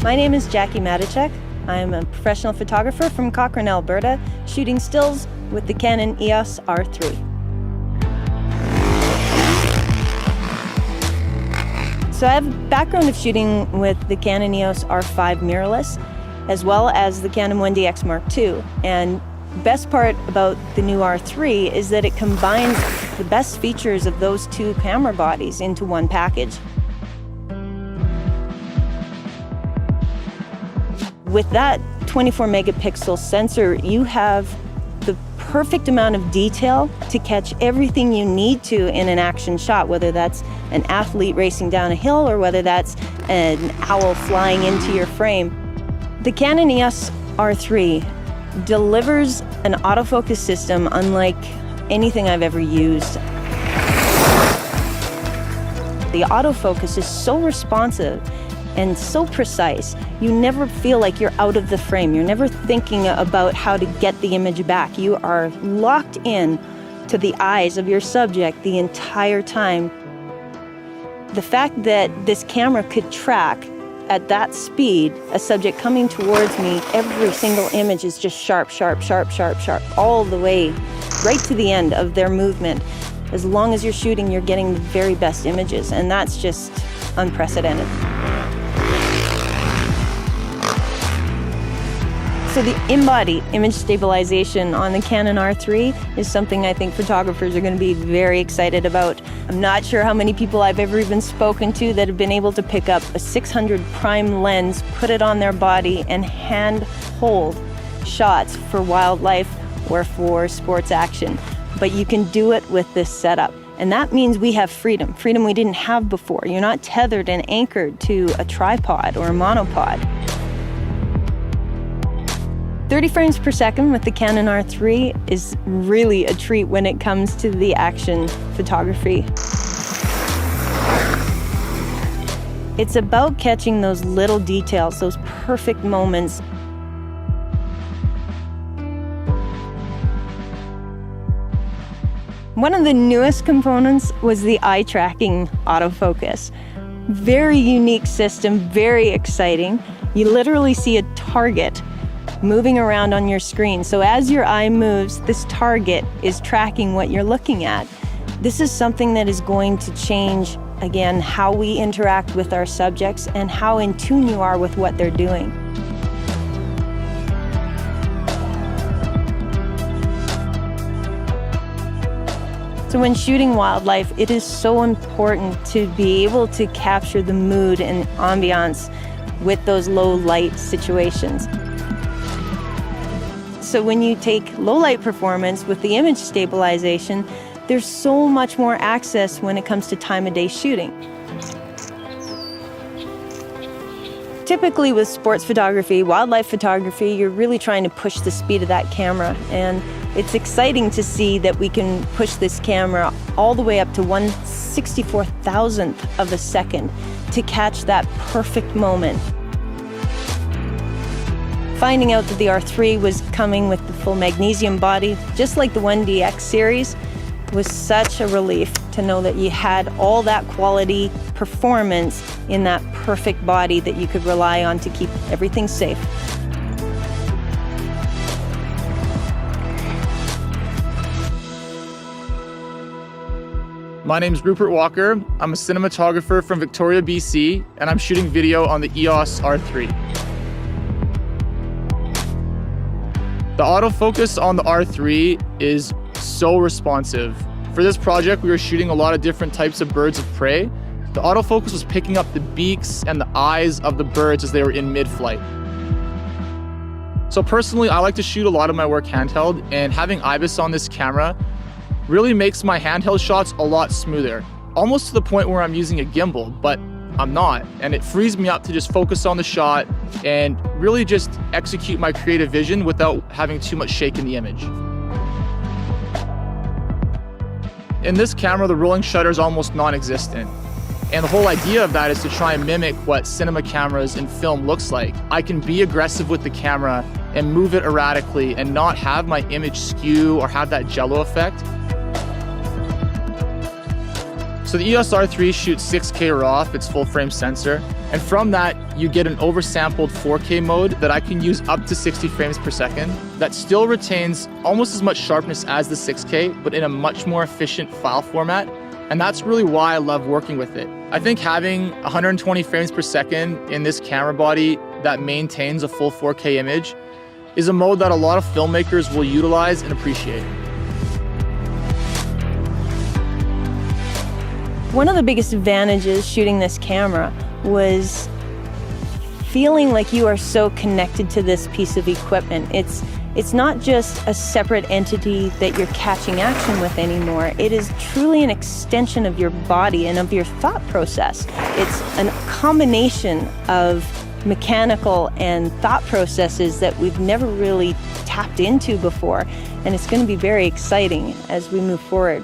My name is Jacquie Matechuk. I'm a professional photographer from Cochrane, Alberta, shooting stills with the Canon EOS R3. So I have a background of shooting with the Canon EOS R5 mirrorless, as well as the Canon 1DX Mark II. And the best part about the new R3 is that it combines the best features of those two camera bodies into one package. With that 24 megapixel sensor, you have the perfect amount of detail to catch everything you need to in an action shot, whether that's an athlete racing down a hill or whether that's an owl flying into your frame. The Canon EOS R3 delivers an autofocus system unlike anything I've ever used. The autofocus is so responsive and so precise. You never feel like you're out of the frame. You're never thinking about how to get the image back. You are locked in to the eyes of your subject the entire time. The fact that this camera could track at that speed a subject coming towards me, every single image is just sharp, sharp, sharp, sharp, sharp, all the way right to the end of their movement. As long as you're shooting, you're getting the very best images, and that's just unprecedented. So the in-body image stabilization on the Canon R3 is something I think photographers are going to be very excited about. I'm not sure how many people I've ever even spoken to that have been able to pick up a 600 prime lens, put it on their body, and hand hold shots for wildlife or for sports action. But you can do it with this setup. And that means we have freedom we didn't have before. You're not tethered and anchored to a tripod or a monopod. 30 frames per second with the Canon R3 is really a treat when it comes to the action photography. It's about catching those little details, those perfect moments. One of the newest components was the eye tracking autofocus. Very unique system, very exciting. You literally see a target moving around on your screen. So as your eye moves, this target is tracking what you're looking at. This is something that is going to change, again, how we interact with our subjects and how in tune you are with what they're doing. So when shooting wildlife, it is so important to be able to capture the mood and ambiance with those low light situations. So when you take low light performance with the image stabilization, there's so much more access when it comes to time of day shooting. Typically with sports photography, wildlife photography, you're really trying to push the speed of that camera. And it's exciting to see that we can push this camera all the way up to 1/64,000th of a second to catch that perfect moment. Finding out that the R3 was coming with the full magnesium body, just like the 1DX series, was such a relief to know that you had all that quality performance in that perfect body that you could rely on to keep everything safe. My name's Rupert Walker. I'm a cinematographer from Victoria, BC, and I'm shooting video on the EOS R3. The autofocus on the R3 is so responsive. For this project, we were shooting a lot of different types of birds of prey. The autofocus was picking up the beaks and the eyes of the birds as they were in mid-flight. So personally, I like to shoot a lot of my work handheld, and having IBIS on this camera really makes my handheld shots a lot smoother. Almost to the point where I'm using a gimbal, but I'm not. And it frees me up to just focus on the shot and really just execute my creative vision without having too much shake in the image. In this camera, the rolling shutter is almost non-existent. And the whole idea of that is to try and mimic what cinema cameras and film looks like. I can be aggressive with the camera and move it erratically and not have my image skew or have that jello effect. So the EOS R3 shoots 6K RAW if it's full frame sensor. And from that, you get an oversampled 4K mode that I can use up to 60 frames per second that still retains almost as much sharpness as the 6K, but in a much more efficient file format. And that's really why I love working with it. I think having 120 frames per second in this camera body that maintains a full 4K image is a mode that a lot of filmmakers will utilize and appreciate. One of the biggest advantages shooting this camera was feeling like you are so connected to this piece of equipment. It's not just a separate entity that you're catching action with anymore. It is truly an extension of your body and of your thought process. It's a combination of mechanical and thought processes that we've never really tapped into before, and it's going to be very exciting as we move forward.